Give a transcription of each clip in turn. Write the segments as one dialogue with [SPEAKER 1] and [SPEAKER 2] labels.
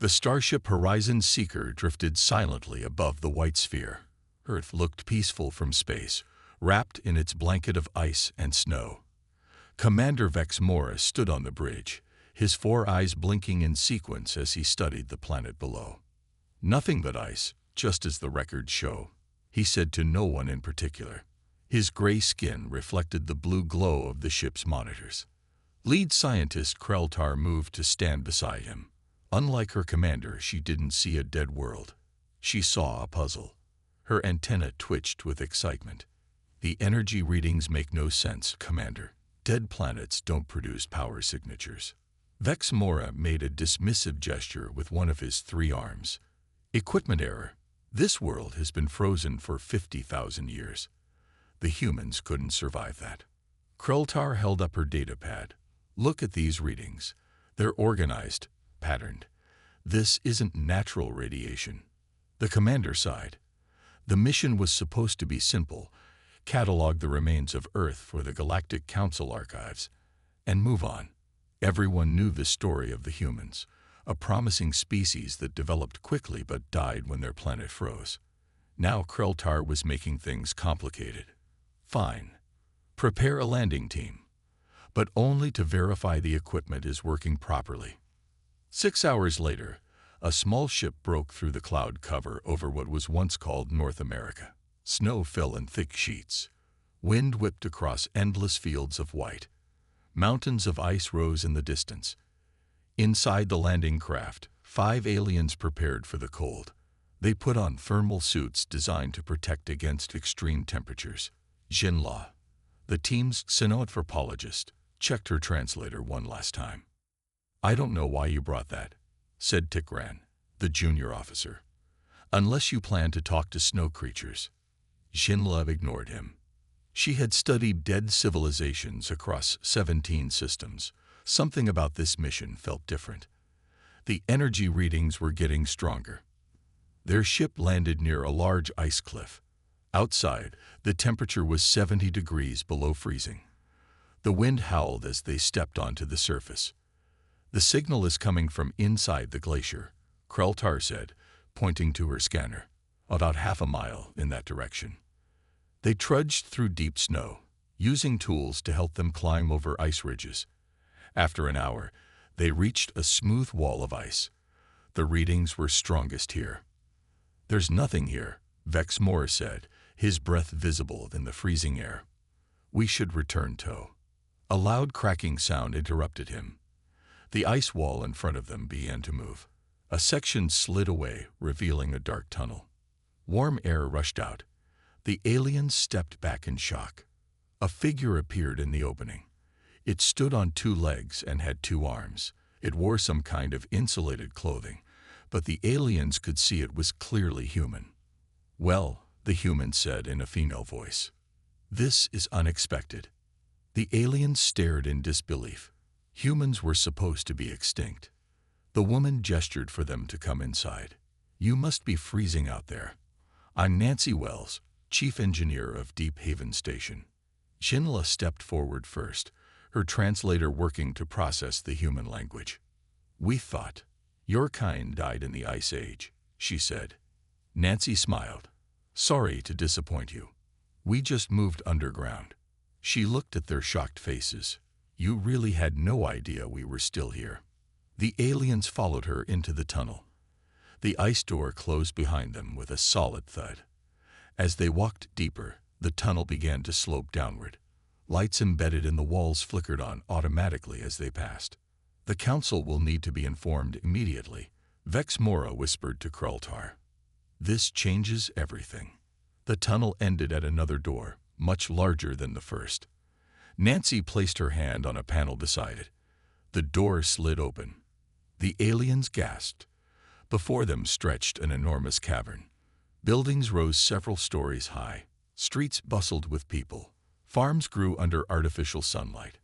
[SPEAKER 1] The starship Horizon Seeker drifted silently above the white sphere. Earth looked peaceful from space, wrapped in its blanket of ice and snow. Commander Vex Morris stood on the bridge, his 4 eyes blinking in sequence as he studied the planet below. "Nothing but ice, just as the records show," he said to no one in particular. His gray skin reflected the blue glow of the ship's monitors. Lead scientist Kreltar moved to stand beside him. Unlike her commander, she didn't see a dead world. She saw a puzzle. Her antenna twitched with excitement. "The energy readings make no sense, Commander. Dead planets don't produce power signatures." Vex Mora made a dismissive gesture with one of his 3 arms. "Equipment error. This world has been frozen for 50,000 years. The humans couldn't survive that." Kreltar held up her datapad. "Look at these readings. They're organized, patterned. This isn't natural radiation." The commander sighed. The mission was supposed to be simple: catalog the remains of Earth for the Galactic Council archives, and move on. Everyone knew the story of the humans, a promising species that developed quickly but died when their planet froze. Now Kreltar was making things complicated. "Fine. Prepare a landing team, but only to verify the equipment is working properly." 6 hours later, a small ship broke through the cloud cover over what was once called North America. Snow fell in thick sheets. Wind whipped across endless fields of white. Mountains of ice rose in the distance. Inside the landing craft, 5 aliens prepared for the cold. They put on thermal suits designed to protect against extreme temperatures. Jinla, the team's xenoanthropologist, checked her translator one last time. "I don't know why you brought that," said Tikran, the junior officer, "unless you plan to talk to snow creatures." Jinla ignored him. She had studied dead civilizations across 17 systems. Something about this mission felt different. The energy readings were getting stronger. Their ship landed near a large ice cliff. Outside, the temperature was 70 degrees below freezing. The wind howled as they stepped onto the surface. "The signal is coming from inside the glacier," Kreltar said, pointing to her scanner. "About half a mile in that direction." They trudged through deep snow, using tools to help them climb over ice ridges. After an hour, they reached a smooth wall of ice. The readings were strongest here. "There's nothing here," Vex Morris said, his breath visible in the freezing air. "We should return tow." A loud cracking sound interrupted him. The ice wall in front of them began to move. A section slid away, revealing a dark tunnel. Warm air rushed out. The aliens stepped back in shock. A figure appeared in the opening. It stood on 2 legs and had 2 arms. It wore some kind of insulated clothing, but the aliens could see it was clearly human. "Well," the human said in a female voice, "this is unexpected." The aliens stared in disbelief. Humans were supposed to be extinct. The woman gestured for them to come inside. "You must be freezing out there. I'm Nancy Wells, chief engineer of Deep Haven Station." Jinla stepped forward first, her translator working to process the human language. "We thought your kind died in the Ice Age," she said. Nancy smiled. "Sorry to disappoint you. We just moved underground." She looked at their shocked faces. "You really had no idea we were still here." The aliens followed her into the tunnel. The ice door closed behind them with a solid thud. As they walked deeper, the tunnel began to slope downward. Lights embedded in the walls flickered on automatically as they passed. "The council will need to be informed immediately," Vex Mora whispered to Kreltar. "This changes everything." The tunnel ended at another door, much larger than the first. Nancy placed her hand on a panel beside it. The door slid open. The aliens gasped. Before them stretched an enormous cavern. Buildings rose several stories high. Streets bustled with people. Farms grew under artificial sunlight.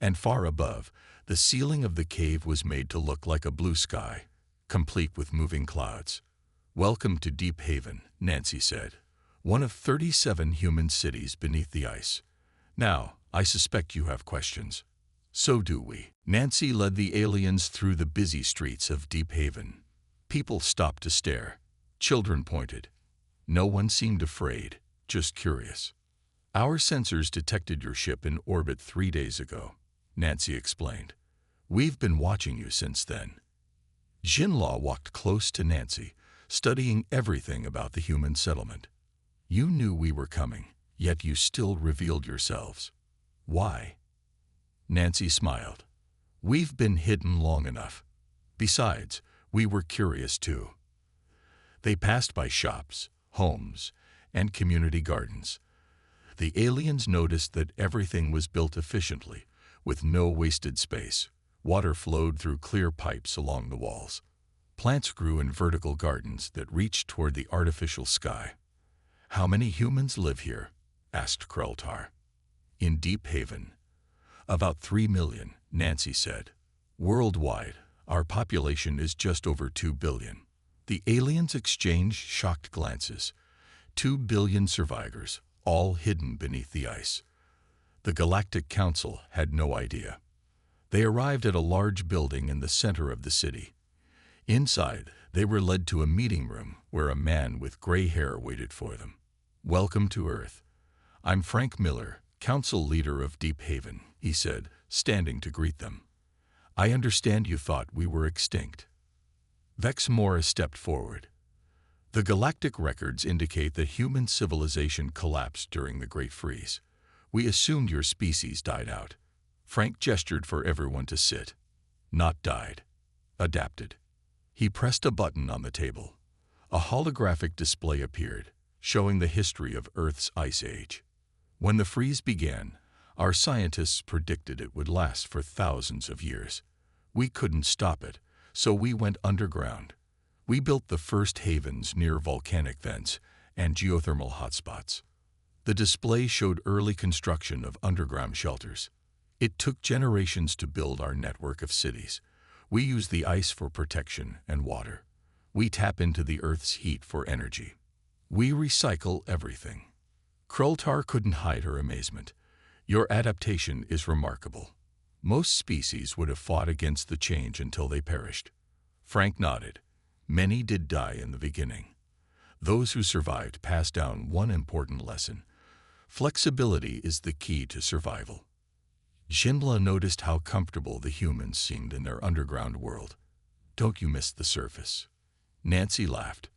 [SPEAKER 1] And far above, the ceiling of the cave was made to look like a blue sky, complete with moving clouds. "Welcome to Deep Haven," Nancy said, "one of 37 human cities beneath the ice. Now, I suspect you have questions." So do we. Nancy led the aliens through the busy streets of Deep Haven. People stopped to stare. Children pointed. No one seemed afraid, just curious. Our sensors detected your ship in orbit 3 days ago, Nancy explained. We've been watching you since then. Jinla walked close to Nancy, studying everything about the human settlement. You knew we were coming, yet you still revealed yourselves. Why? Nancy smiled. We've been hidden long enough. Besides, we were curious too. They passed by shops, homes, and community gardens. The aliens noticed that everything was built efficiently, with no wasted space. Water flowed through clear pipes along the walls. Plants grew in vertical gardens that reached toward the artificial sky. How many humans live here? Asked Kreltar. In Deep Haven. About 3 million, Nancy said. Worldwide, our population is just over 2 billion. The aliens exchanged shocked glances. 2 billion survivors, all hidden beneath the ice. The Galactic Council had no idea. They arrived at a large building in the center of the city. Inside, they were led to a meeting room where a man with gray hair waited for them. Welcome to Earth. I'm Frank Miller, Council Leader of Deep Haven, he said, standing to greet them. I understand you thought we were extinct. Vex Morris stepped forward. The galactic records indicate that human civilization collapsed during the Great Freeze. We assumed your species died out. Frank gestured for everyone to sit. Not died. Adapted. He pressed a button on the table. A holographic display appeared, showing the history of Earth's ice age. When the freeze began, our scientists predicted it would last for thousands of years. We couldn't stop it, so we went underground. We built the first havens near volcanic vents and geothermal hotspots. The display showed early construction of underground shelters. It took generations to build our network of cities. We use the ice for protection and water. We tap into the Earth's heat for energy. We recycle everything. Krultar couldn't hide her amazement. Your adaptation is remarkable. Most species would have fought against the change until they perished. Frank nodded. Many did die in the beginning. Those who survived passed down one important lesson. Flexibility is the key to survival. Jinla noticed how comfortable the humans seemed in their underground world. Don't you miss the surface? Nancy laughed.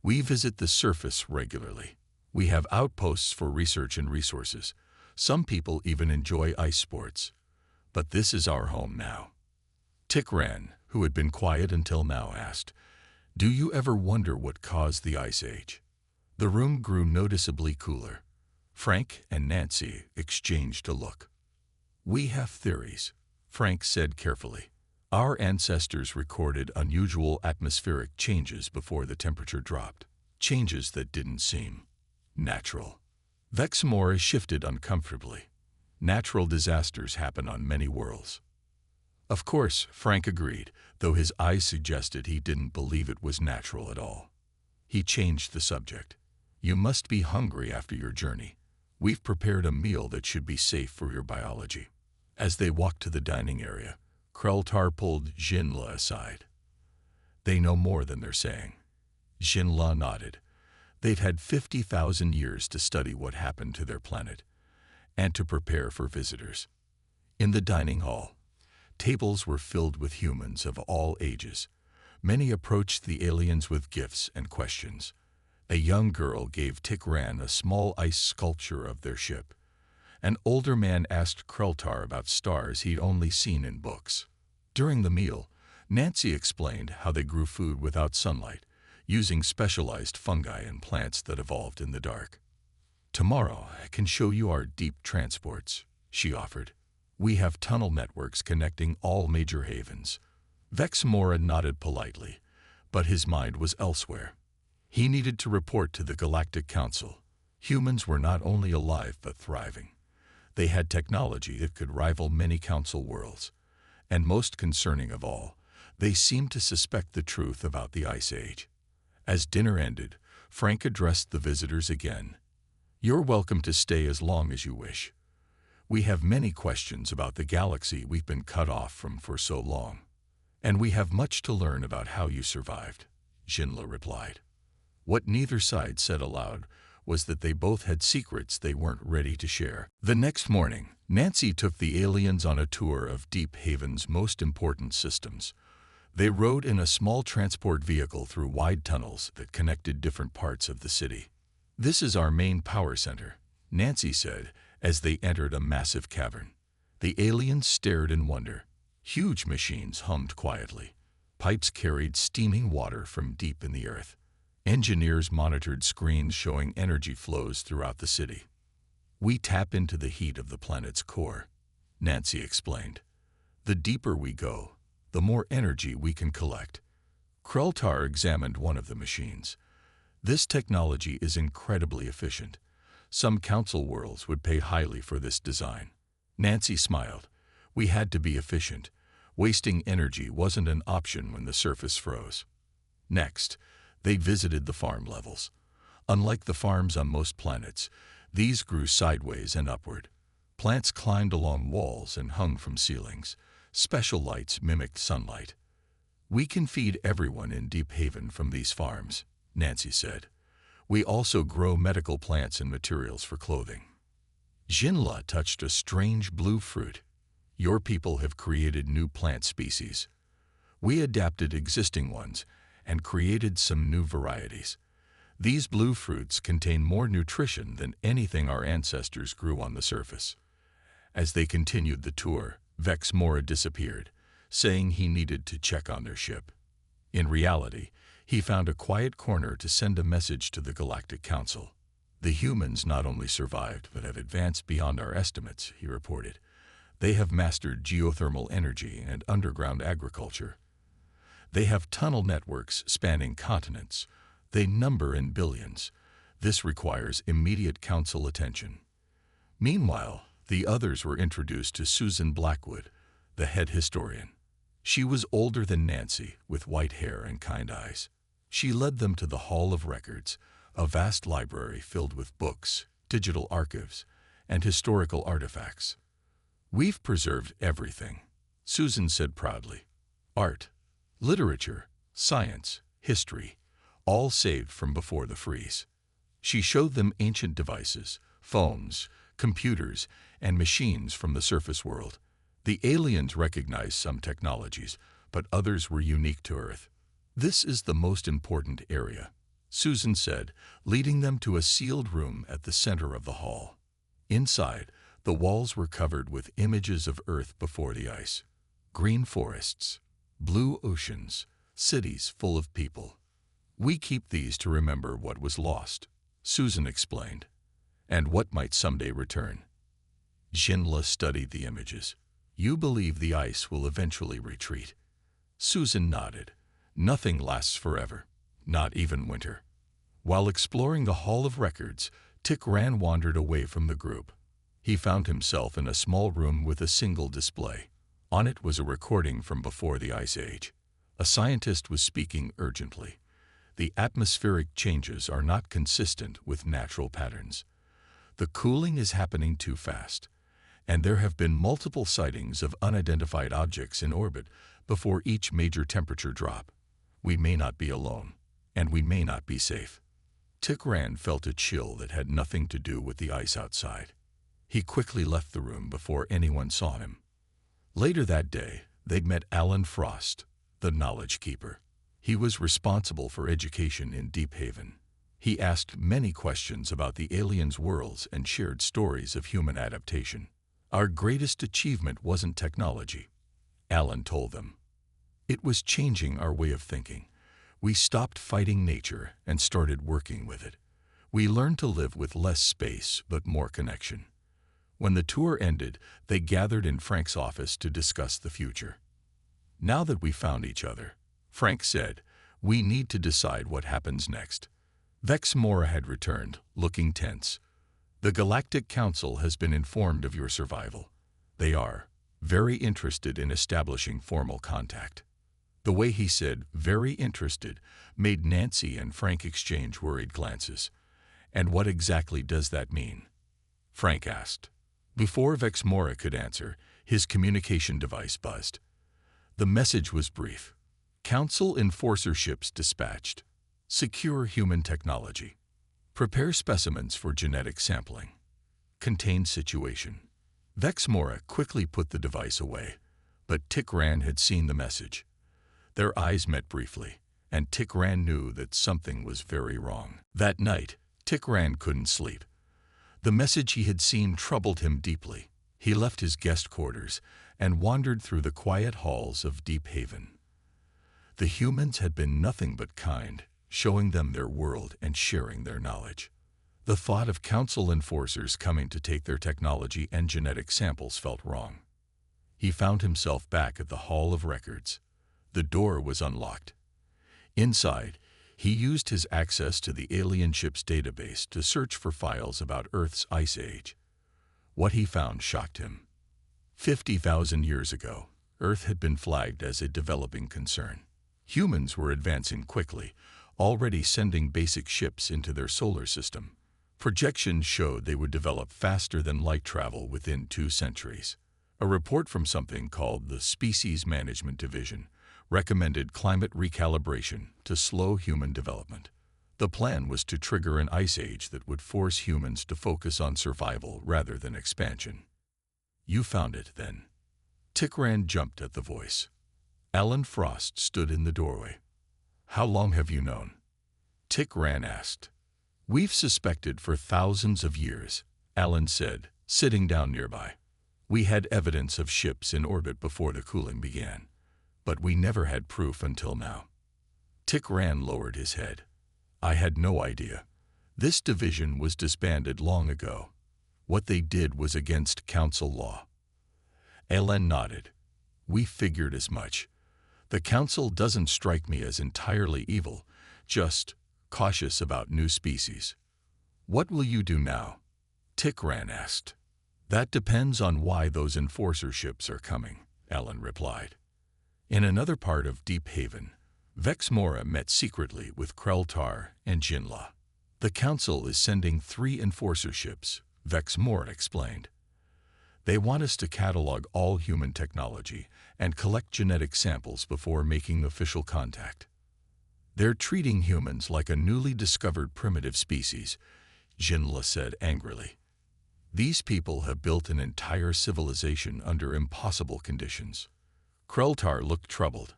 [SPEAKER 1] We visit the surface regularly. We have outposts for research and resources. Some people even enjoy ice sports. But this is our home now. Tikran, who had been quiet until now, asked, Do you ever wonder what caused the ice age? The room grew noticeably cooler. Frank and Nancy exchanged a look. We have theories, Frank said carefully. Our ancestors recorded unusual atmospheric changes before the temperature dropped, changes that didn't seem natural. Vex Morris shifted uncomfortably. Natural disasters happen on many worlds. Of course, Frank agreed, though his eyes suggested he didn't believe it was natural at all. He changed the subject. You must be hungry after your journey. We've prepared a meal that should be safe for your biology. As they walked to the dining area, Kreltar pulled Jinla aside. They know more than they're saying. Jinla nodded. They've had 50,000 years to study what happened to their planet and to prepare for visitors. In the dining hall, tables were filled with humans of all ages. Many approached the aliens with gifts and questions. A young girl gave Tikran a small ice sculpture of their ship. An older man asked Kreltar about stars he'd only seen in books. During the meal, Nancy explained how they grew food without sunlight, using specialized fungi and plants that evolved in the dark. Tomorrow, I can show you our deep transports, she offered. We have tunnel networks connecting all major havens. Vex Mora nodded politely, but his mind was elsewhere. He needed to report to the Galactic Council. Humans were not only alive but thriving. They had technology that could rival many council worlds. And most concerning of all, they seemed to suspect the truth about the Ice Age. As dinner ended, Frank addressed the visitors again. You're welcome to stay as long as you wish. We have many questions about the galaxy we've been cut off from for so long. And we have much to learn about how you survived, Jinla replied. What neither side said aloud was that they both had secrets they weren't ready to share. The next morning, Nancy took the aliens on a tour of Deep Haven's most important systems. They rode in a small transport vehicle through wide tunnels that connected different parts of the city. "This is our main power center," Nancy said as they entered a massive cavern. The aliens stared in wonder. Huge machines hummed quietly. Pipes carried steaming water from deep in the earth. Engineers monitored screens showing energy flows throughout the city. "We tap into the heat of the planet's core," Nancy explained. "The deeper we go, the more energy we can collect." Kreltar examined one of the machines. "This technology is incredibly efficient. Some council worlds would pay highly for this design." Nancy smiled. "We had to be efficient. Wasting energy wasn't an option when the surface froze." Next, they visited the farm levels. Unlike the farms on most planets, these grew sideways and upward. Plants climbed along walls and hung from ceilings. Special lights mimicked sunlight. "We can feed everyone in Deep Haven from these farms," Nancy said. "We also grow medical plants and materials for clothing." Jinla touched a strange blue fruit. "Your people have created new plant species. We adapted existing ones and created some new varieties. These blue fruits contain more nutrition than anything our ancestors grew on the surface." As they continued the tour, Vex Mora disappeared, saying he needed to check on their ship. In reality, he found a quiet corner to send a message to the Galactic Council. "The humans not only survived but have advanced beyond our estimates," he reported. "They have mastered geothermal energy and underground agriculture. They have tunnel networks spanning continents. They number in billions. This requires immediate council attention." Meanwhile, the others were introduced to Susan Blackwood, the head historian. She was older than Nancy, with white hair and kind eyes. She led them to the Hall of Records, a vast library filled with books, digital archives, and historical artifacts. "We've preserved everything," Susan said proudly. "Art, literature, science, history, all saved from before the freeze." She showed them ancient devices, phones, computers, and machines from the surface world. The aliens recognized some technologies, but others were unique to Earth. "This is the most important area," Susan said, leading them to a sealed room at the center of the hall. Inside, the walls were covered with images of Earth before the ice. Green forests, blue oceans, cities full of people. "We keep these to remember what was lost," Susan explained, "and what might someday return." Jinla studied the images. "You believe the ice will eventually retreat?" Susan nodded. "Nothing lasts forever, not even winter." While exploring the Hall of Records, Tikran wandered away from the group. He found himself in a small room with a single display. On it was a recording from before the Ice Age. A scientist was speaking urgently. "The atmospheric changes are not consistent with natural patterns. The cooling is happening too fast, and there have been multiple sightings of unidentified objects in orbit before each major temperature drop. We may not be alone, and we may not be safe." Tikran felt a chill that had nothing to do with the ice outside. He quickly left the room before anyone saw him. Later that day, they'd met Alan Frost, the Knowledge Keeper. He was responsible for education in Deep Haven. He asked many questions about the aliens' worlds and shared stories of human adaptation. "Our greatest achievement wasn't technology," Alan told them. "It was changing our way of thinking. We stopped fighting nature and started working with it. We learned to live with less space but more connection." When the tour ended, they gathered in Frank's office to discuss the future. "Now that we found each other," Frank said, "we need to decide what happens next." Vex Mora had returned, looking tense. "The Galactic Council has been informed of your survival. They are very interested in establishing formal contact." The way he said "very interested" made Nancy and Frank exchange worried glances. "And what exactly does that mean?" Frank asked. Before Vexmora could answer, his communication device buzzed. The message was brief. Council enforcer ships dispatched. Secure human technology. Prepare specimens for genetic sampling. Contained situation. Vexmora quickly put the device away, but Tikran had seen the message. Their eyes met briefly, and Tikran knew that something was very wrong. That night, Tikran couldn't sleep. The message he had seen troubled him deeply. He left his guest quarters and wandered through the quiet halls of Deep Haven. The humans had been nothing but kind, showing them their world and sharing their knowledge. The thought of council enforcers coming to take their technology and genetic samples felt wrong. He found himself back at the Hall of Records. The door was unlocked. Inside, he used his access to the alien ship's database to search for files about Earth's ice age. What he found shocked him. 50,000 years ago, Earth had been flagged as a developing concern. Humans were advancing quickly, already sending basic ships into their solar system. Projections showed they would develop faster than light travel within 2 centuries. A report from something called the Species Management Division recommended climate recalibration to slow human development. The plan was to trigger an ice age that would force humans to focus on survival rather than expansion. You found it, then. Tikran jumped at the voice. Alan Frost stood in the doorway. How long have you known? Tikran asked. We've suspected for thousands of years, Alan said, sitting down nearby. We had evidence of ships in orbit before the cooling began, but we never had proof until now. Tikran lowered his head. I had no idea. This division was disbanded long ago. What they did was against council law. Alan nodded. We figured as much. The council doesn't strike me as entirely evil, just cautious about new species. What will you do now? Tikran asked. That depends on why those enforcer ships are coming, Alan replied. In another part of Deep Haven, Vexmora met secretly with Kreltar and Jinla. The council is sending 3 enforcer ships, Vexmora explained. They want us to catalog all human technology and collect genetic samples before making official contact. They're treating humans like a newly discovered primitive species, Jinla said angrily. These people have built an entire civilization under impossible conditions. Kreltar looked troubled.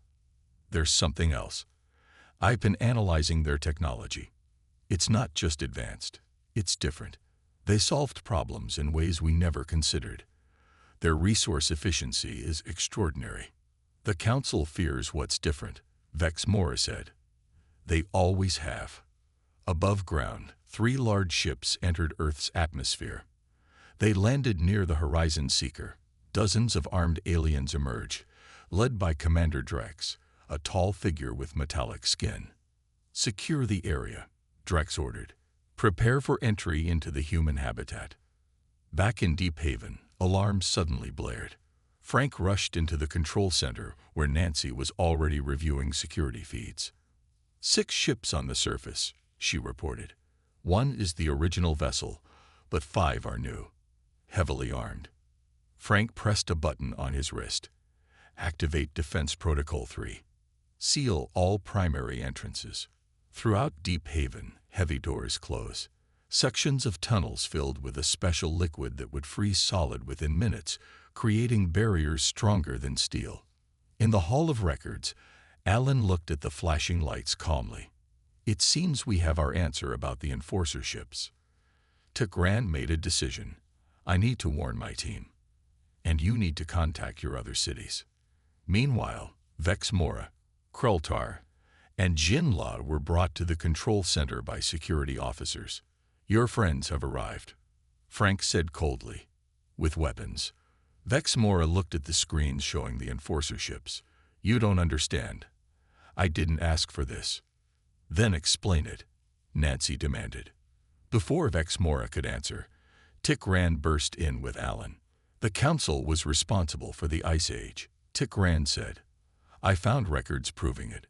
[SPEAKER 1] There's something else. I've been analyzing their technology. It's not just advanced, it's different. They solved problems in ways we never considered. Their resource efficiency is extraordinary. The council fears what's different, Vexmora said. They always have. Above ground, 3 large ships entered Earth's atmosphere. They landed near the Horizon Seeker. Dozens of armed aliens emerged, led by Commander Drex, a tall figure with metallic skin. Secure the area, Drex ordered. Prepare for entry into the human habitat. Back in Deep Haven, alarms suddenly blared. Frank rushed into the control center where Nancy was already reviewing security feeds. 6 ships on the surface, she reported. 1 is the original vessel, but 5 are new, heavily armed. Frank pressed a button on his wrist. Activate Defense Protocol 3. Seal all primary entrances. Throughout Deep Haven, heavy doors close. Sections of tunnels filled with a special liquid that would freeze solid within minutes, creating barriers stronger than steel. In the Hall of Records, Alan looked at the flashing lights calmly. It seems we have our answer about the enforcer ships. Tikran made a decision. I need to warn my team. And you need to contact your other cities. Meanwhile, Vexmora, Kreltar, and Jinla were brought to the control center by security officers. Your friends have arrived, Frank said coldly. With weapons. Vexmora looked at the screens showing the enforcer ships. You don't understand. I didn't ask for this. Then explain it, Nancy demanded. Before Vexmora could answer, Tikran burst in with Alan. The council was responsible for the Ice Age, Tikran said. I found records proving it,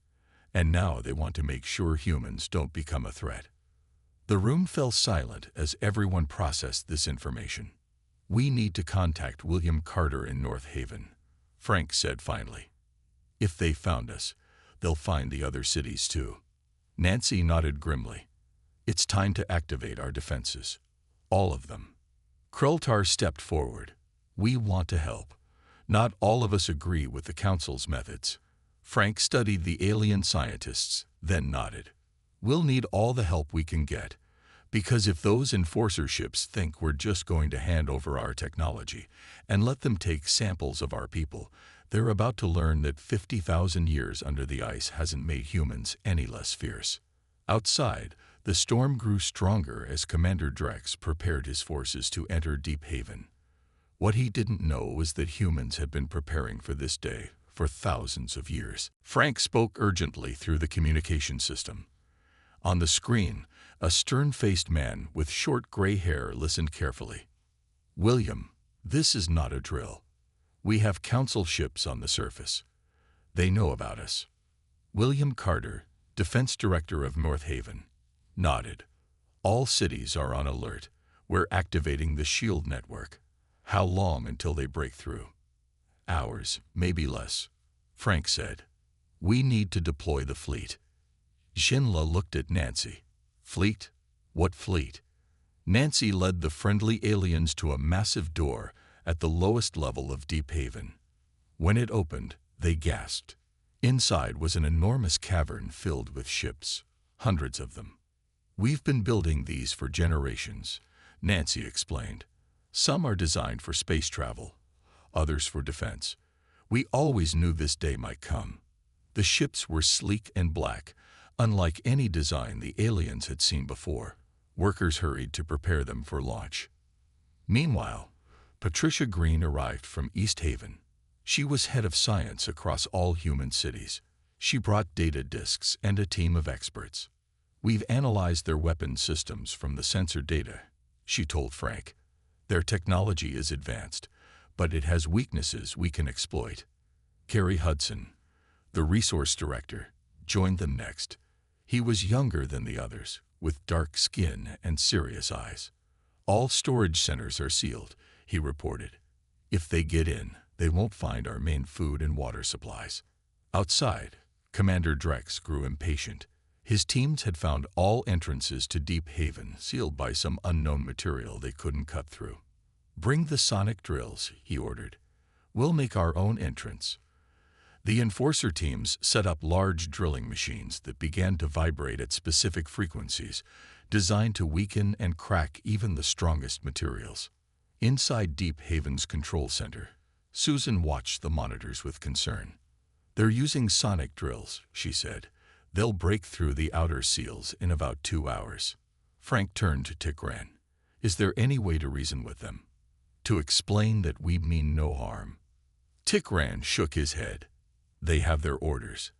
[SPEAKER 1] and now they want to make sure humans don't become a threat. The room fell silent as everyone processed this information. "We need to contact William Carter in North Haven," Frank said finally. "If they found us, they'll find the other cities too." Nancy nodded grimly. "It's time to activate our defenses. All of them." Krultar stepped forward. "We want to help. Not all of us agree with the Council's methods." Frank studied the alien scientists, then nodded. "We'll need all the help we can get, because if those enforcer ships think we're just going to hand over our technology and let them take samples of our people, they're about to learn that 50,000 years under the ice hasn't made humans any less fierce." Outside, the storm grew stronger as Commander Drex prepared his forces to enter Deep Haven. What he didn't know was that humans had been preparing for this day for thousands of years. Frank spoke urgently through the communication system. On the screen, a stern-faced man with short gray hair listened carefully. "William, this is not a drill. We have Council ships on the surface. They know about us." William Carter, Defense Director of North Haven, nodded. "All cities are on alert. We're activating the shield network. How long until they break through?" "Hours, maybe less," Frank said. "We need to deploy the fleet." Shinla looked at Nancy. "Fleet? What fleet?" Nancy led the friendly aliens to a massive door at the lowest level of Deep Haven. When it opened, they gasped. Inside was an enormous cavern filled with ships, hundreds of them. "We've been building these for generations," Nancy explained. "Some are designed for space travel, others for defense. We always knew this day might come." The ships were sleek and black, unlike any design the aliens had seen before. Workers hurried to prepare them for launch. Meanwhile, Patricia Green arrived from East Haven. She was head of science across all human cities. She brought data disks and a team of experts. "We've analyzed their weapon systems from the sensor data," she told Frank. "Their technology is advanced, but it has weaknesses we can exploit." Kerry Hudson, the resource director, joined them next. He was younger than the others, with dark skin and serious eyes. "All storage centers are sealed," he reported. "If they get in, they won't find our main food and water supplies." Outside, Commander Drex grew impatient. His teams had found all entrances to Deep Haven sealed by some unknown material they couldn't cut through. "Bring the sonic drills," he ordered. "We'll make our own entrance." The enforcer teams set up large drilling machines that began to vibrate at specific frequencies, designed to weaken and crack even the strongest materials. Inside Deep Haven's control center, Susan watched the monitors with concern. "They're using sonic drills," she said. "They'll break through the outer seals in about 2 hours." Frank turned to Tikran. "Is there any way to reason with them? To explain that we mean no harm?" Tikran shook his head. "They have their orders.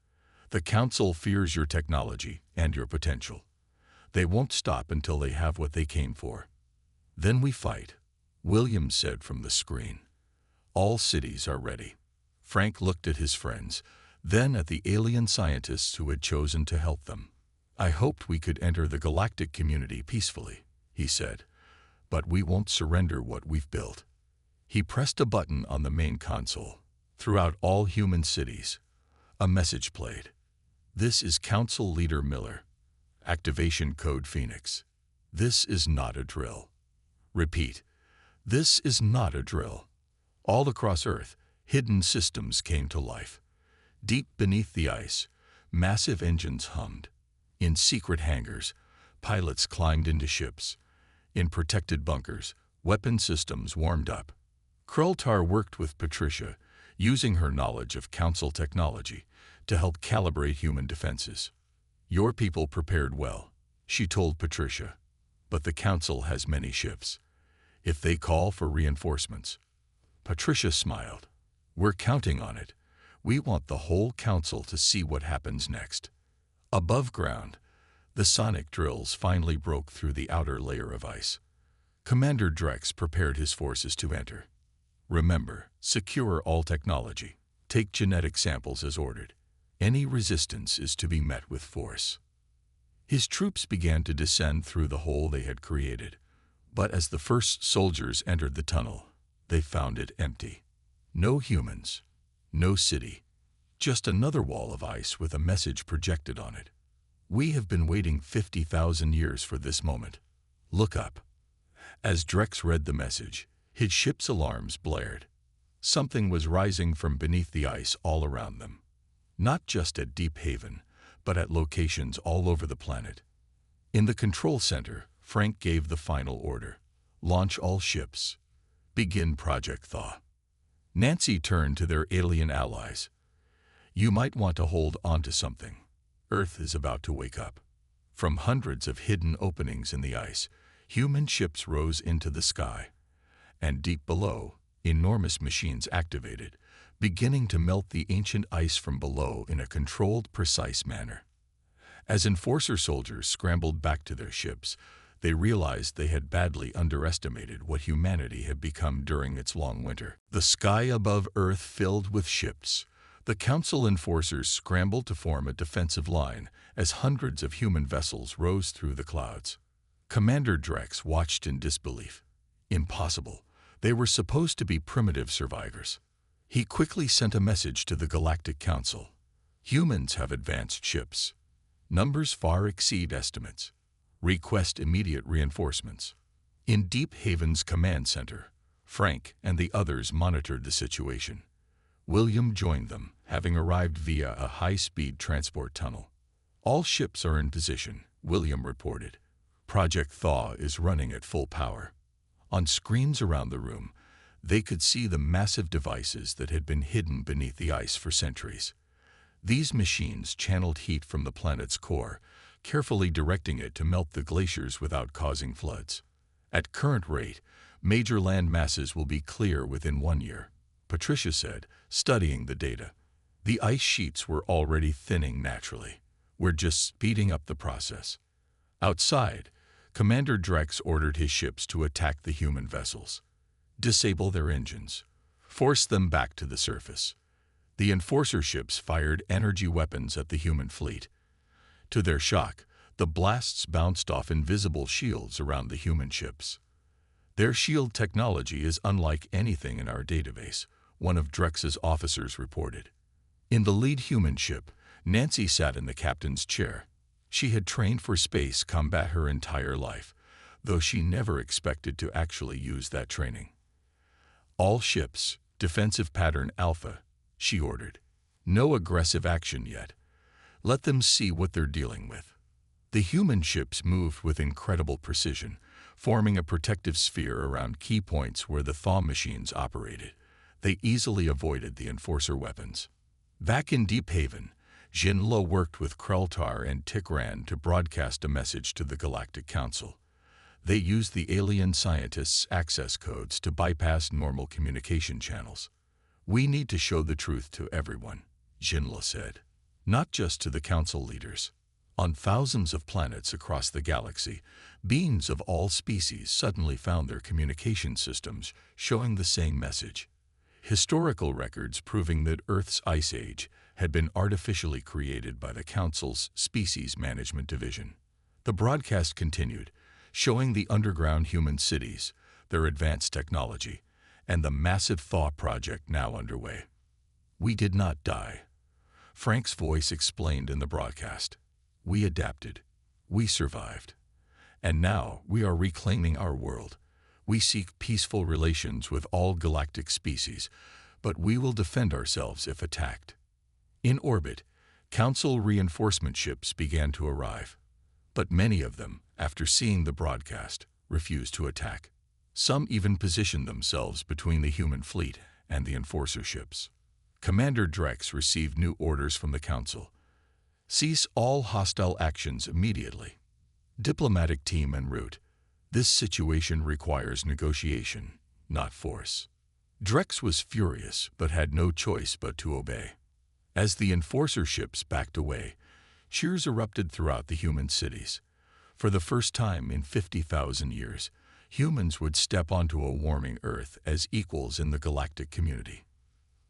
[SPEAKER 1] The Council fears your technology and your potential. They won't stop until they have what they came for." "Then we fight," William said from the screen. "All cities are ready." Frank looked at his friends, then at the alien scientists who had chosen to help them. "I hoped we could enter the galactic community peacefully," he said, "but we won't surrender what we've built." He pressed a button on the main console. Throughout all human cities, a message played. "This is Council Leader Miller. Activation Code Phoenix. This is not a drill." Repeat. "This is not a drill." All across Earth, hidden systems came to life. Deep beneath the ice, massive engines hummed. In secret hangars, pilots climbed into ships. In protected bunkers, weapon systems warmed up. Krultar worked with Patricia, using her knowledge of Council technology to help calibrate human defenses. "Your people prepared well," she told Patricia, "but the Council has many ships. If they call for reinforcements..." Patricia smiled. "We're counting on it. We want the whole Council to see what happens next." Above ground, the sonic drills finally broke through the outer layer of ice. Commander Drex prepared his forces to enter. "Remember, secure all technology. Take genetic samples as ordered. Any resistance is to be met with force." His troops began to descend through the hole they had created. But as the first soldiers entered the tunnel, they found it empty. No humans, no city, just another wall of ice with a message projected on it. We have been waiting 50,000 years for this moment. Look up. As Drex read the message, his ship's alarms blared. Something was rising from beneath the ice all around them. Not just at Deep Haven, but at locations all over the planet. In the control center, Frank gave the final order. Launch all ships. Begin Project Thaw. Nancy turned to their alien allies. You might want to hold on to something. Earth is about to wake up. From hundreds of hidden openings in the ice, human ships rose into the sky. And deep below, enormous machines activated, beginning to melt the ancient ice from below in a controlled, precise manner. As Enforcer soldiers scrambled back to their ships, they realized they had badly underestimated what humanity had become during its long winter. The sky above Earth filled with ships. The Council Enforcers scrambled to form a defensive line as hundreds of human vessels rose through the clouds. Commander Drex watched in disbelief. Impossible. They were supposed to be primitive survivors. He quickly sent a message to the Galactic Council. Humans have advanced ships. Numbers far exceed estimates. Request immediate reinforcements. In Deep Haven's command center, Frank and the others monitored the situation. William joined them, having arrived via a high-speed transport tunnel. All ships are in position, William reported. Project Thaw is running at full power. On screens around the room, they could see the massive devices that had been hidden beneath the ice for centuries. These machines channeled heat from the planet's core, carefully directing it to melt the glaciers without causing floods. At current rate, major land masses will be clear within 1 year, Patricia said, studying the data. The ice sheets were already thinning naturally. We're just speeding up the process. Outside, Commander Drex ordered his ships to attack the human vessels. Disable their engines. Force them back to the surface. The Enforcer ships fired energy weapons at the human fleet. To their shock, the blasts bounced off invisible shields around the human ships. Their shield technology is unlike anything in our database, one of Drex's officers reported. In the lead human ship, Nancy sat in the captain's chair. She had trained for space combat her entire life, though she never expected to actually use that training. All ships, defensive pattern Alpha, she ordered. No aggressive action yet. Let them see what they're dealing with. The human ships moved with incredible precision, forming a protective sphere around key points where the thaw machines operated. They easily avoided the Enforcer weapons. Back in Deep Haven, Jinlo worked with Kreltar and Tikran to broadcast a message to the Galactic Council. They used the alien scientists' access codes to bypass normal communication channels. We need to show the truth to everyone, Jinlo said. Not just to the council leaders. On thousands of planets across the galaxy, beings of all species suddenly found their communication systems showing the same message. Historical records proving that Earth's ice age had been artificially created by the Council's Species Management Division. The broadcast continued, showing the underground human cities, their advanced technology, and the massive thaw project now underway. We did not die. Frank's voice explained in the broadcast. We adapted. We survived. And now we are reclaiming our world. We seek peaceful relations with all galactic species, but we will defend ourselves if attacked. In orbit, Council reinforcement ships began to arrive. But many of them, after seeing the broadcast, refused to attack. Some even positioned themselves between the human fleet and the Enforcer ships. Commander Drex received new orders from the Council. Cease all hostile actions immediately. Diplomatic team en route. This situation requires negotiation, not force. Drex was furious, but had no choice but to obey. As the Enforcer ships backed away, cheers erupted throughout the human cities. For the first time in 50,000 years, humans would step onto a warming Earth as equals in the galactic community.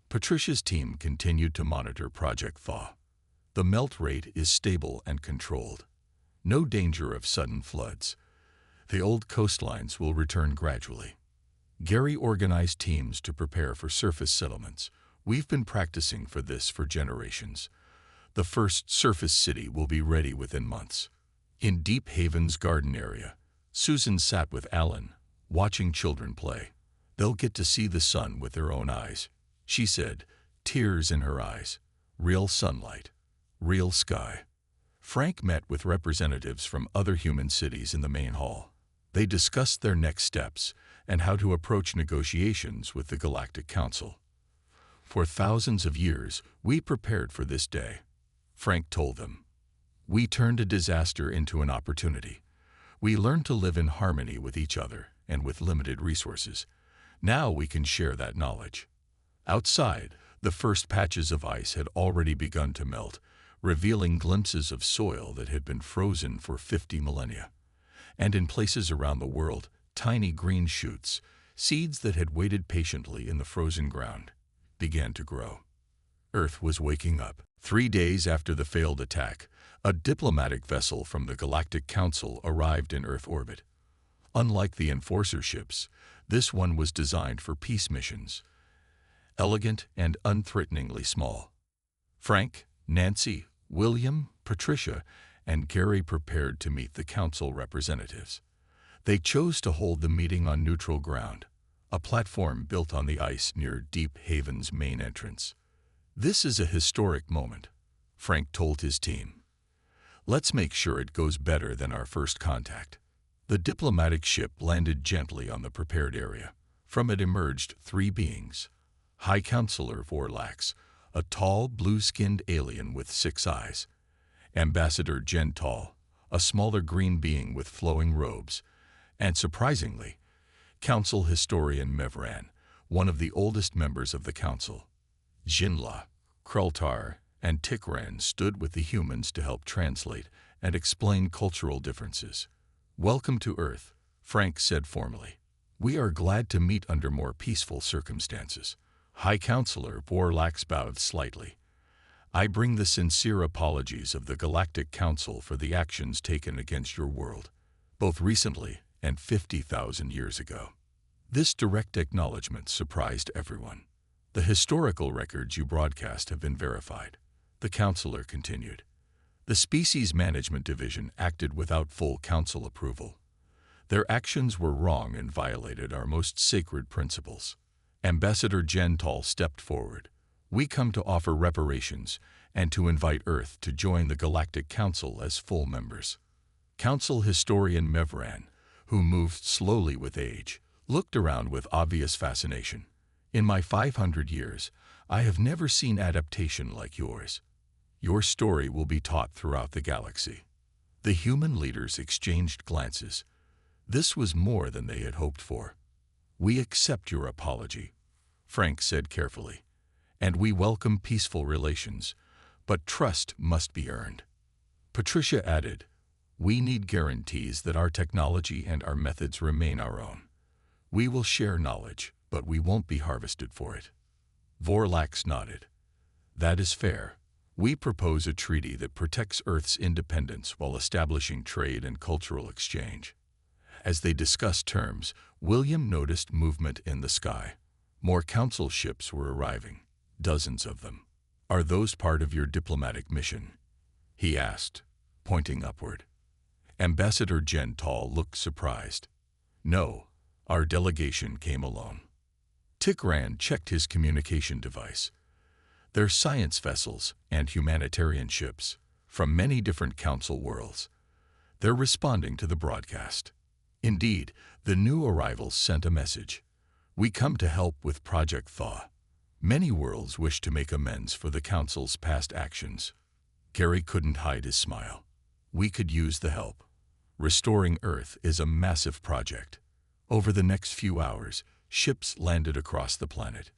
[SPEAKER 1] Patricia's team continued to monitor Project Thaw. The melt rate is stable and controlled. No danger of sudden floods. The old coastlines will return gradually. Gary organized teams to prepare for surface settlements. We've been practicing for this for generations. The first surface city will be ready within months. In Deep Haven's garden area, Susan sat with Alan, watching children play. They'll get to see the sun with their own eyes, she said, tears in her eyes. Real sunlight, real sky. Frank met with representatives from other human cities in the main hall. They discussed their next steps and how to approach negotiations with the Galactic Council. For thousands of years, we prepared for this day, Frank told them. We turned a disaster into an opportunity. We learned to live in harmony with each other and with limited resources. Now we can share that knowledge. Outside, the first patches of ice had already begun to melt, revealing glimpses of soil that had been frozen for 50 millennia. And in places around the world, tiny green shoots, seeds that had waited patiently in the frozen ground, began to grow. Earth was waking up. 3 days after the failed attack, a diplomatic vessel from the Galactic Council arrived in Earth orbit. Unlike the Enforcer ships, this one was designed for peace missions. Elegant and unthreateningly small. Frank, Nancy, William, Patricia, and Gary prepared to meet the council representatives. They chose to hold the meeting on neutral ground, a platform built on the ice near Deep Haven's main entrance. This is a historic moment, Frank told his team. Let's make sure it goes better than our first contact. The diplomatic ship landed gently on the prepared area. From it emerged 3 beings. High Counselor Vorlax, a tall, blue-skinned alien with 6 eyes. Ambassador Gental, a smaller green being with flowing robes. And surprisingly, Council Historian Mevran, one of the oldest members of the Council. Jinla, Krultar, and Tikran stood with the humans to help translate and explain cultural differences. Welcome to Earth, Frank said formally. We are glad to meet under more peaceful circumstances. High Counselor Vorlax bowed slightly. I bring the sincere apologies of the Galactic Council for the actions taken against your world, both recently and 50,000 years ago. This direct acknowledgement surprised everyone. The historical records you broadcast have been verified, the counselor continued. The Species Management Division acted without full council approval. Their actions were wrong and violated our most sacred principles. Ambassador Gental stepped forward. We come to offer reparations and to invite Earth to join the Galactic Council as full members. Council Historian Mevran, who moved slowly with age, looked around with obvious fascination. In my 500 years, I have never seen adaptation like yours. Your story will be taught throughout the galaxy. The human leaders exchanged glances. This was more than they had hoped for. We accept your apology, Frank said carefully, and we welcome peaceful relations, but trust must be earned. Patricia added, we need guarantees that our technology and our methods remain our own. We will share knowledge, but we won't be harvested for it. Vorlax nodded. That is fair. We propose a treaty that protects Earth's independence while establishing trade and cultural exchange. As they discussed terms, William noticed movement in the sky. More council ships were arriving, dozens of them. Are those part of your diplomatic mission? He asked, pointing upward. Ambassador Gental looked surprised. No, our delegation came alone. Tikran checked his communication device. They're science vessels and humanitarian ships from many different council worlds. They're responding to the broadcast. Indeed, the new arrivals sent a message. We come to help with Project Thaw. Many worlds wish to make amends for the Council's past actions. Gary couldn't hide his smile. We could use the help. Restoring Earth is a massive project. Over the next few hours, ships landed across the planet.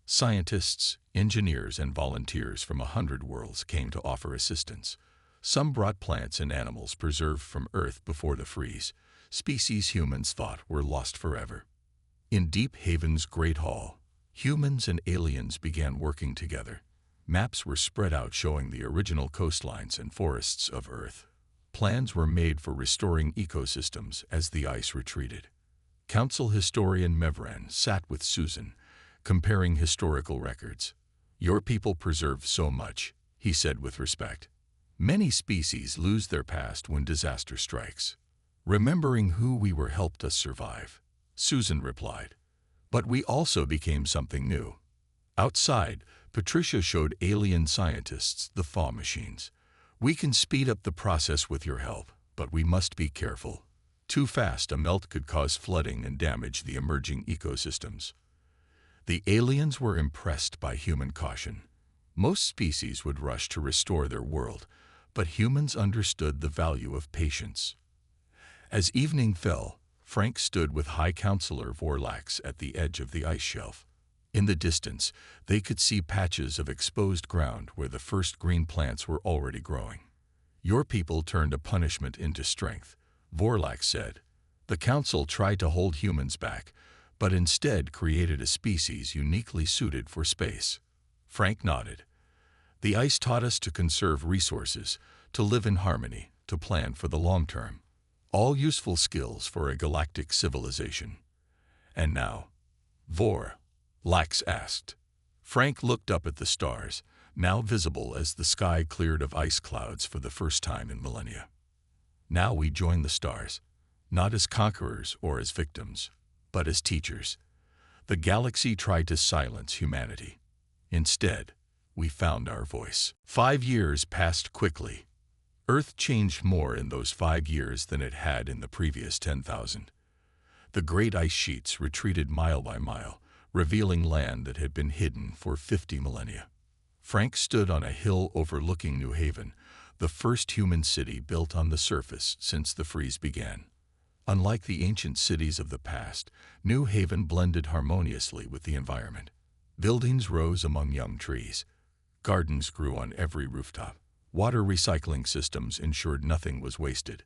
[SPEAKER 1] Scientists, engineers, and volunteers from 100 worlds came to offer assistance. Some brought plants and animals preserved from Earth before the freeze, species humans thought were lost forever. In Deep Haven's Great Hall, humans and aliens began working together. Maps were spread out showing the original coastlines and forests of Earth. Plans were made for restoring ecosystems as the ice retreated. Council historian Mevran sat with Susan, comparing historical records. "Your people preserve so much," he said with respect. "Many species lose their past when disaster strikes. Remembering who we were helped us survive," Susan replied. "But we also became something new." Outside, Patricia showed alien scientists the thaw machines. "We can speed up the process with your help, but we must be careful. Too fast a melt could cause flooding and damage the emerging ecosystems." The aliens were impressed by human caution. Most species would rush to restore their world, but humans understood the value of patience. As evening fell, Frank stood with High Counselor Vorlax at the edge of the ice shelf. In the distance, they could see patches of exposed ground where the first green plants were already growing. "Your people turned a punishment into strength," Vorlax said. "The Council tried to hold humans back, but instead created a species uniquely suited for space." Frank nodded. "The ice taught us to conserve resources, to live in harmony, to plan for the long term. All useful skills for a galactic civilization." "And now, Vorlax asked. Frank looked up at the stars, now visible as the sky cleared of ice clouds for the first time in millennia. "Now we join the stars, not as conquerors or as victims, but as teachers. The galaxy tried to silence humanity. Instead, we found our voice." 5 years passed quickly. Earth changed more in those 5 years than it had in the previous 10,000. The great ice sheets retreated mile by mile, revealing land that had been hidden for 50 millennia. Frank stood on a hill overlooking New Haven, the first human city built on the surface since the freeze began. Unlike the ancient cities of the past, New Haven blended harmoniously with the environment. Buildings rose among young trees. Gardens grew on every rooftop. Water recycling systems ensured nothing was wasted.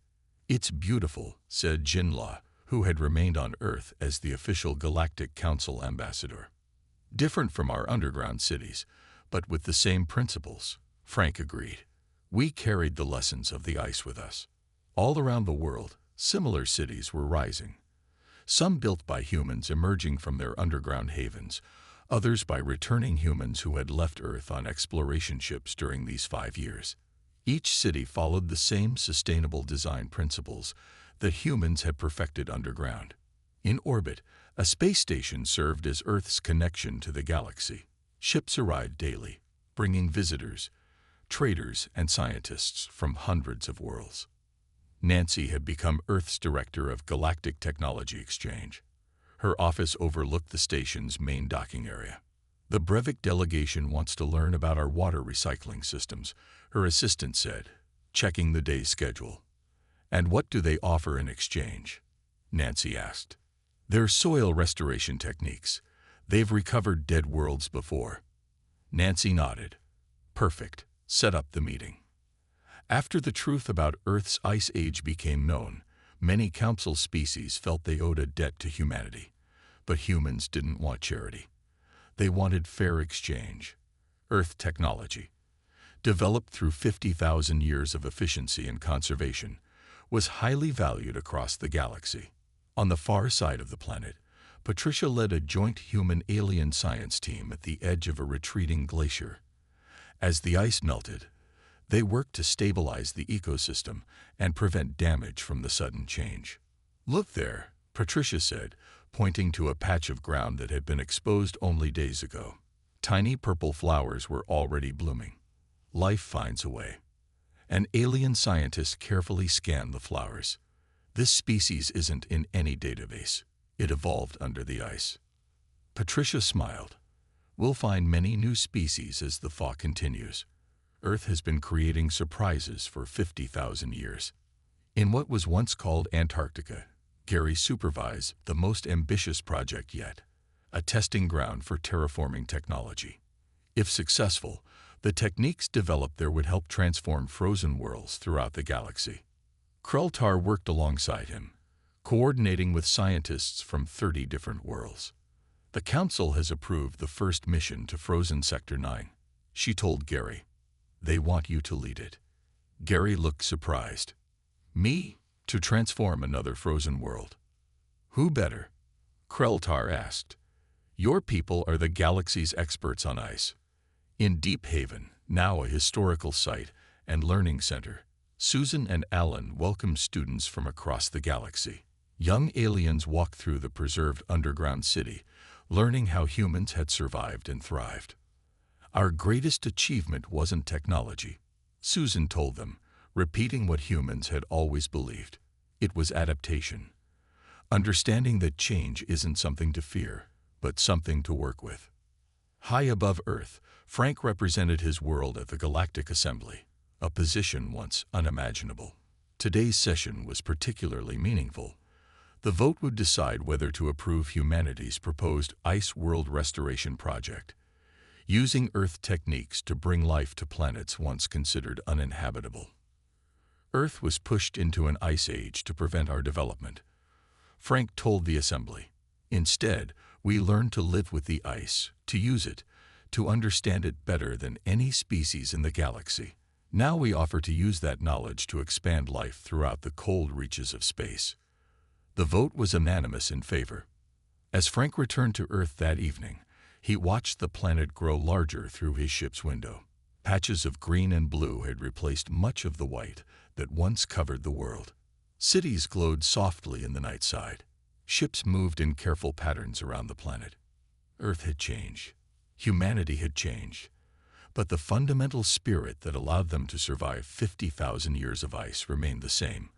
[SPEAKER 1] "It's beautiful," said Jinla, who had remained on Earth as the official Galactic Council ambassador. "Different from our underground cities, but with the same principles," Frank agreed. "We carried the lessons of the ice with us." All around the world, similar cities were rising. Some built by humans emerging from their underground havens, others by returning humans who had left Earth on exploration ships during these 5 years. Each city followed the same sustainable design principles that humans had perfected underground. In orbit, a space station served as Earth's connection to the galaxy. Ships arrived daily, bringing visitors, traders, and scientists from hundreds of worlds. Nancy had become Earth's director of Galactic Technology Exchange. Her office overlooked the station's main docking area. "The Brevik delegation wants to learn about our water recycling systems," her assistant said, checking the day's schedule. "And what do they offer in exchange?" Nancy asked. "Their soil restoration techniques. They've recovered dead worlds before." Nancy nodded. "Perfect. Set up the meeting." After the truth about Earth's ice age became known, many council species felt they owed a debt to humanity. But humans didn't want charity. They wanted fair exchange. Earth technology, developed through 50,000 years of efficiency and conservation, was highly valued across the galaxy. On the far side of the planet, Patricia led a joint human-alien science team at the edge of a retreating glacier. As the ice melted, they worked to stabilize the ecosystem and prevent damage from the sudden change. "Look there," Patricia said, pointing to a patch of ground that had been exposed only days ago. Tiny purple flowers were already blooming. "Life finds a way." An alien scientist carefully scanned the flowers. "This species isn't in any database. It evolved under the ice." Patricia smiled. "We'll find many new species as the thaw continues. Earth has been creating surprises for 50,000 years." In what was once called Antarctica, Gary supervised the most ambitious project yet, a testing ground for terraforming technology. If successful, the techniques developed there would help transform frozen worlds throughout the galaxy. Krultar worked alongside him, coordinating with scientists from 30 different worlds. "The Council has approved the first mission to Frozen Sector 9, she told Gary. "They want you to lead it." Gary looked surprised. Me, to transform another frozen world. Who better? Kreltar asked. Your people are the galaxy's experts on ice. In Deep Haven, now a historical site and learning center, Susan and Alan welcomed students from across the galaxy. Young aliens walked through the preserved underground city, learning how humans had survived and thrived. Our greatest achievement wasn't technology, Susan told them, repeating what humans had always believed. It was adaptation. Understanding that change isn't something to fear, but something to work with. High above Earth, Frank represented his world at the Galactic Assembly, a position once unimaginable. Today's session was particularly meaningful. The vote would decide whether to approve humanity's proposed Ice World Restoration Project, using Earth techniques to bring life to planets once considered uninhabitable. Earth was pushed into an ice age to prevent our development, Frank told the Assembly. Instead, we learned to live with the ice, to use it, to understand it better than any species in the galaxy. Now we offer to use that knowledge to expand life throughout the cold reaches of space. The vote was unanimous in favor. As Frank returned to Earth that evening, he watched the planet grow larger through his ship's window. Patches of green and blue had replaced much of the white that once covered the world. Cities glowed softly in the night side. Ships moved in careful patterns around the planet. Earth had changed. Humanity had changed. But the fundamental spirit that allowed them to survive 50,000 years of ice remained the same: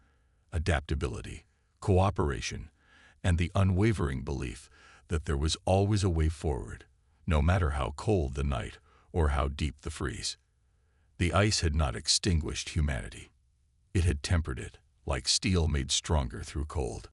[SPEAKER 1] adaptability, cooperation, and the unwavering belief that there was always a way forward, no matter how cold the night or how deep the freeze. The ice had not extinguished humanity. It had tempered it, like steel made stronger through cold.